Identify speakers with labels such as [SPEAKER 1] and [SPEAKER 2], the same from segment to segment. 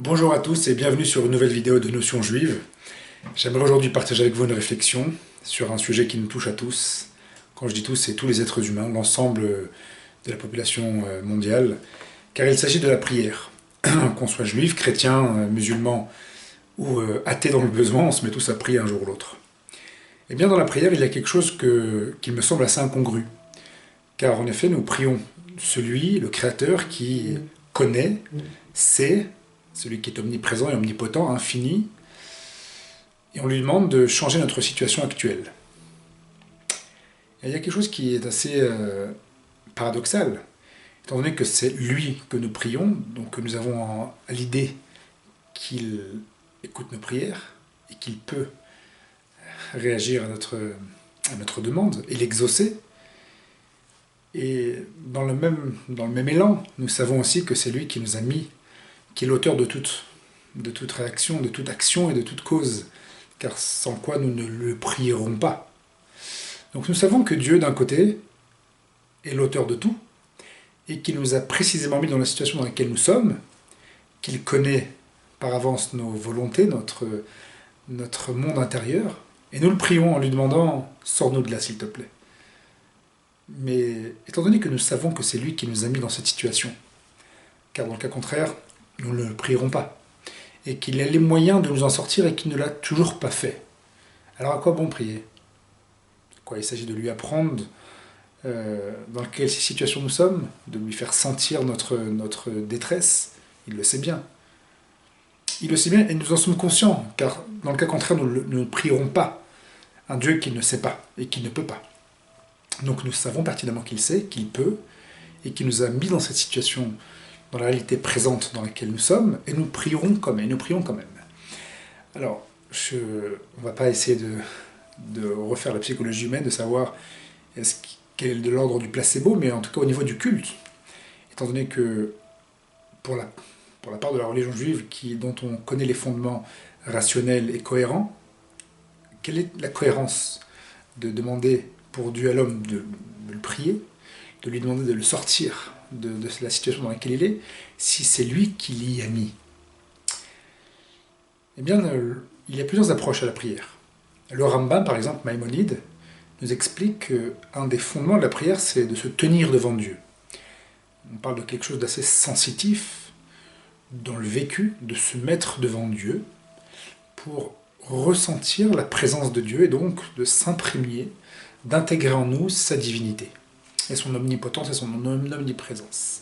[SPEAKER 1] Bonjour à tous et bienvenue sur une nouvelle vidéo de Notions Juives. J'aimerais aujourd'hui partager avec vous une réflexion sur un sujet qui nous touche à tous. Quand je dis tous, c'est tous les êtres humains, l'ensemble de la population mondiale, car il s'agit de la prière. Qu'on soit juif, chrétien, musulman ou athée dans le besoin, on se met tous à prier un jour ou l'autre. Et bien dans la prière, il y a quelque chose qui me semble assez incongru. Car en effet, nous prions celui, le Créateur, qui connaît, sait, celui qui est omniprésent et omnipotent, infini, et on lui demande de changer notre situation actuelle. Et il y a quelque chose qui est assez paradoxal, étant donné que c'est lui que nous prions, donc que nous avons à l'idée qu'il écoute nos prières et qu'il peut réagir à notre demande et l'exaucer. Et dans le même élan, nous savons aussi que c'est lui qui nous a mis, qui est l'auteur de toute réaction, de toute action et de toute cause, car sans quoi nous ne le prierons pas. Donc nous savons que Dieu, d'un côté, est l'auteur de tout, et qu'il nous a précisément mis dans la situation dans laquelle nous sommes, qu'il connaît par avance nos volontés, notre monde intérieur, et nous le prions en lui demandant « Sors-nous de là, s'il te plaît ». Mais étant donné que nous savons que c'est lui qui nous a mis dans cette situation, car dans le cas contraire, nous ne le prierons pas, et qu'il a les moyens de nous en sortir et qu'il ne l'a toujours pas fait. Alors à quoi bon prier? Il s'agit de lui apprendre dans quelle situation nous sommes, de lui faire sentir notre détresse, il le sait bien. Il le sait bien et nous en sommes conscients, car dans le cas contraire, nous ne prierons pas un Dieu qui ne sait pas et qui ne peut pas. Donc nous savons pertinemment qu'il sait, qu'il peut, et qu'il nous a mis dans cette situation, dans la réalité présente dans laquelle nous sommes, et nous prierons quand même, Alors, on ne va pas essayer de refaire la psychologie humaine, de savoir quel est de l'ordre du placebo, mais en tout cas au niveau du culte, étant donné que pour la part de la religion juive, dont on connaît les fondements rationnels et cohérents, quelle est la cohérence de demander pour Dieu à l'homme de le prier, de lui demander de le sortir de la situation dans laquelle il est, si c'est lui qui l'y a mis? Eh bien, il y a plusieurs approches à la prière. Le Rambam, par exemple, Maïmonide, nous explique qu'un des fondements de la prière, c'est de se tenir devant Dieu. On parle de quelque chose d'assez sensitif dans le vécu, de se mettre devant Dieu pour ressentir la présence de Dieu et donc de s'imprégner, d'intégrer en nous sa divinité, et son omnipotence et son omniprésence.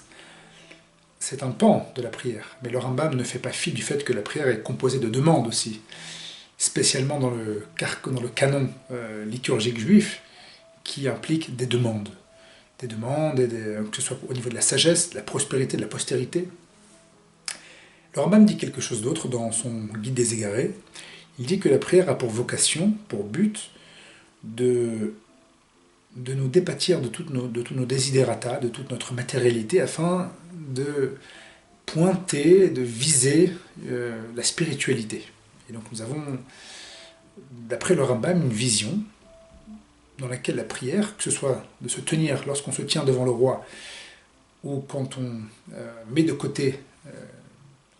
[SPEAKER 1] C'est un pan de la prière, mais le Rambam ne fait pas fi du fait que la prière est composée de demandes aussi, spécialement dans le canon liturgique juif, qui implique des demandes. Des demandes, que ce soit au niveau de la sagesse, de la prospérité, de la postérité. Le Rambam dit quelque chose d'autre dans son Guide des égarés. Il dit que la prière a pour vocation, pour but, de nous dépâtir de tous nos desiderata, de toute notre matérialité, afin de pointer, de viser la spiritualité. Et donc nous avons, d'après le Rambam, une vision dans laquelle la prière, que ce soit de se tenir lorsqu'on se tient devant le roi, ou quand on met de côté,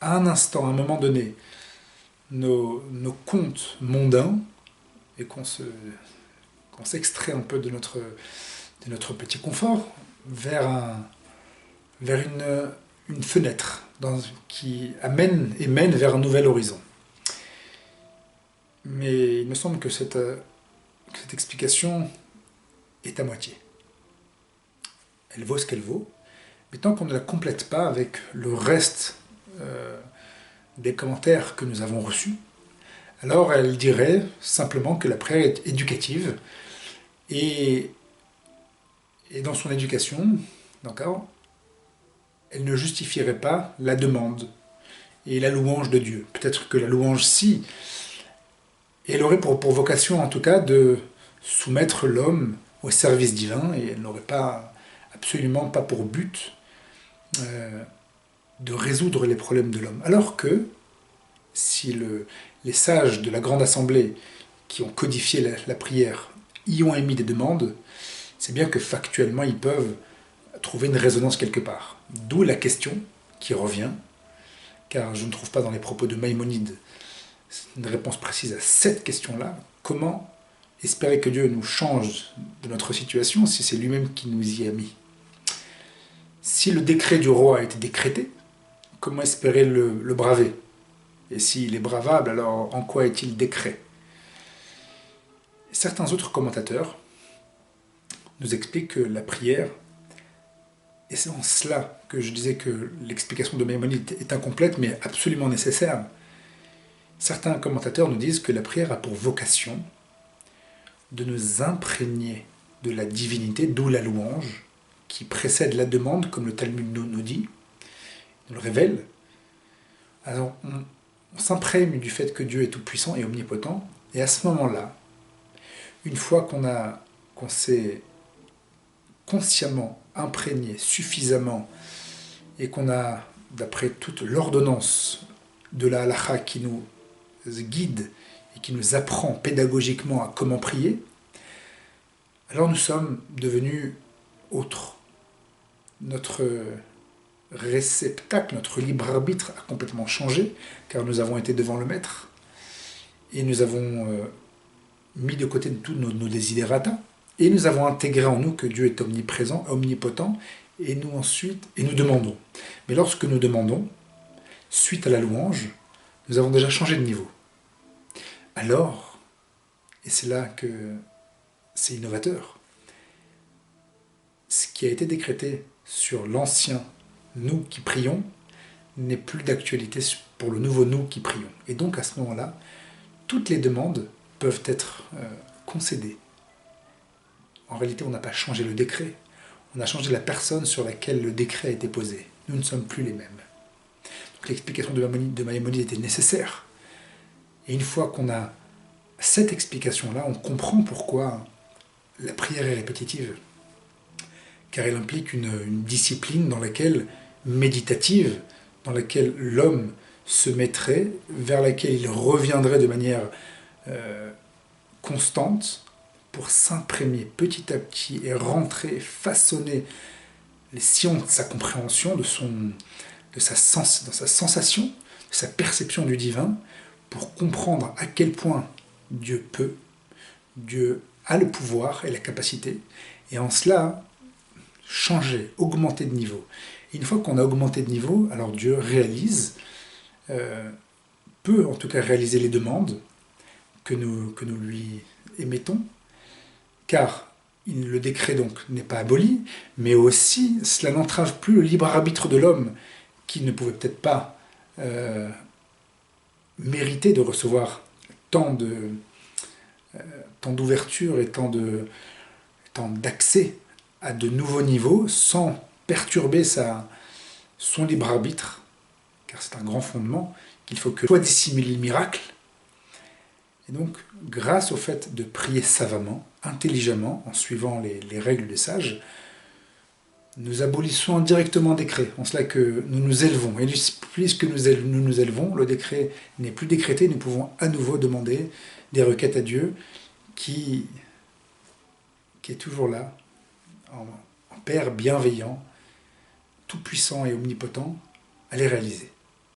[SPEAKER 1] à un instant, à un moment donné, nos comptes mondains, et qu'on s'extrait un peu de notre petit confort vers une fenêtre qui mène vers un nouvel horizon. Mais il me semble que cette explication est à moitié. Elle vaut ce qu'elle vaut, mais tant qu'on ne la complète pas avec le reste des commentaires que nous avons reçus, alors elle dirait simplement que la prière est éducative, et dans son éducation, d'accord, elle ne justifierait pas la demande et la louange de Dieu. Peut-être que la louange, si, elle aurait pour vocation en tout cas de soumettre l'homme au service divin, et elle n'aurait absolument pas pour but de résoudre les problèmes de l'homme. Alors que, si les sages de la Grande Assemblée qui ont codifié la prière y ont émis des demandes, c'est bien que factuellement ils peuvent trouver une résonance quelque part. D'où la question qui revient, car je ne trouve pas dans les propos de Maïmonide une réponse précise à cette question-là. Comment espérer que Dieu nous change de notre situation si c'est lui-même qui nous y a mis? Si le décret du roi a été décrété, comment espérer le braver? Et s'il est bravable, alors en quoi est-il décret? Certains autres commentateurs nous expliquent que la prière, et c'est en cela que je disais que l'explication de Maïmonide est incomplète, mais absolument nécessaire. Certains commentateurs nous disent que la prière a pour vocation de nous imprégner de la divinité, d'où la louange, qui précède la demande, comme le Talmud nous dit, nous le révèle. Alors, on s'imprègne du fait que Dieu est tout-puissant et omnipotent, et à ce moment-là, une fois qu'on s'est consciemment imprégné suffisamment et qu'on a, d'après toute l'ordonnance de la halakha qui nous guide et qui nous apprend pédagogiquement à comment prier, alors nous sommes devenus autres. Notre réceptacle, notre libre arbitre a complètement changé, car nous avons été devant le Maître et nous avons mis de côté tous nos desiderata, et nous avons intégré en nous que Dieu est omniprésent, omnipotent, et nous demandons. Mais lorsque nous demandons, suite à la louange, nous avons déjà changé de niveau. Alors, et c'est là que c'est innovateur, ce qui a été décrété sur l'ancien nous qui prions n'est plus d'actualité pour le nouveau nous qui prions. Et donc à ce moment-là, toutes les demandes peuvent être concédées. En réalité, on n'a pas changé le décret, on a changé la personne sur laquelle le décret a été posé. Nous ne sommes plus les mêmes. Donc l'explication de Maïmonide était nécessaire. Et une fois qu'on a cette explication-là, on comprend pourquoi la prière est répétitive. Car elle implique une discipline méditative, dans laquelle l'homme se mettrait, vers laquelle il reviendrait de manière constante, pour s'imprégner petit à petit et rentrer, façonner les sillons de sa compréhension, de sa sensation, de sa perception du divin, pour comprendre à quel point Dieu peut, Dieu a le pouvoir et la capacité, et en cela, changer, augmenter de niveau. Et une fois qu'on a augmenté de niveau, alors Dieu réalise, peut en tout cas réaliser les demandes que nous lui émettons, car le décret donc n'est pas aboli, mais aussi cela n'entrave plus le libre arbitre de l'homme, qui ne pouvait peut-être pas mériter de recevoir tant d'ouverture et tant d'accès à de nouveaux niveaux sans perturber son libre arbitre, car c'est un grand fondement, qu'il faut que soit dissimule le miracle. Et donc, grâce au fait de prier savamment, intelligemment, en suivant les règles des sages, nous abolissons indirectement un décret, en cela que nous nous élevons. Et puisque nous nous élevons, le décret n'est plus décrété, nous pouvons à nouveau demander des requêtes à Dieu qui est toujours là, en Père bienveillant, tout-puissant et omnipotent, à les réaliser.